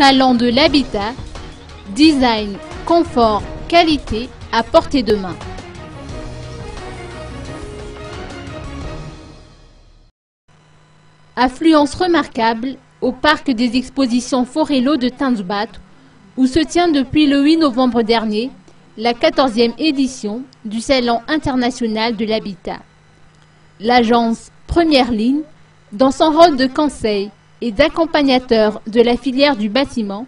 Salon de l'habitat, design, confort, qualité à portée de main. Affluence remarquable au parc des expositions Forello de Tanzbat, où se tient depuis le 8 novembre dernier la 14e édition du Salon international de l'habitat. L'agence Première Ligne, dans son rôle de conseil et d'accompagnateur de la filière du bâtiment,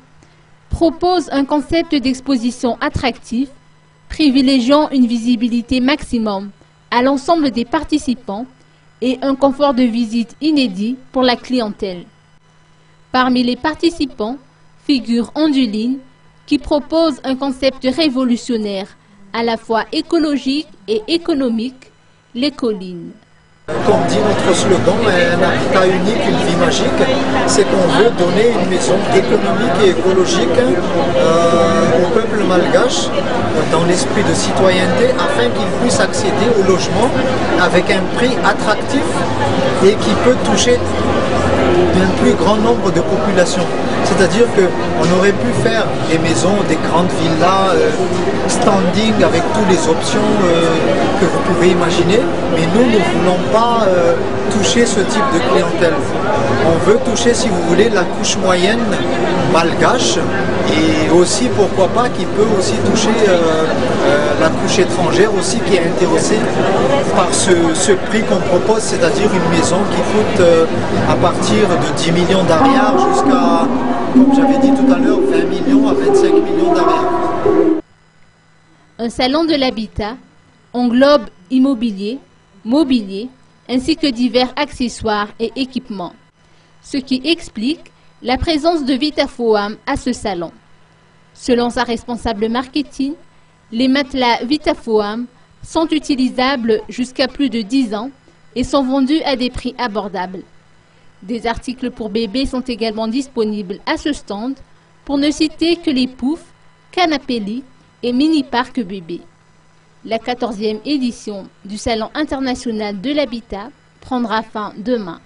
propose un concept d'exposition attractif, privilégiant une visibilité maximum à l'ensemble des participants et un confort de visite inédit pour la clientèle. Parmi les participants figure Onduline, qui propose un concept révolutionnaire, à la fois écologique et économique, l'écoline. Comme dit notre slogan, un habitat unique, une vie magique, c'est qu'on veut donner une maison économique et écologique au peuple malgache dans l'esprit de citoyenneté afin qu'il puisse accéder au logement avec un prix attractif et qui peut toucher un plus grand nombre de populations. C'est-à-dire qu'on aurait pu faire des maisons, des grandes villas standing avec toutes les options que vous pouvez imaginer, mais nous ne voulons pas toucher ce type de clientèle. On veut toucher, si vous voulez, la couche moyenne malgache et aussi, pourquoi pas, qui peut aussi toucher la couche étrangère aussi qui est intéressée par ce prix qu'on propose, c'est-à-dire une maison qui coûte à partir de 10 millions d'arrière jusqu'à, comme j'avais dit tout à l'heure, 20 millions à 25 millions d'arrière. Un salon de l'habitat englobe immobilier, mobilier, ainsi que divers accessoires et équipements, ce qui explique la présence de Vitafoam à ce salon. Selon sa responsable marketing, les matelas Vitafoam sont utilisables jusqu'à plus de 10 ans et sont vendus à des prix abordables. Des articles pour bébés sont également disponibles à ce stand, pour ne citer que les poufs, canapé-lit et mini-parc bébé. La 14e édition du Salon international de l'habitat prendra fin demain.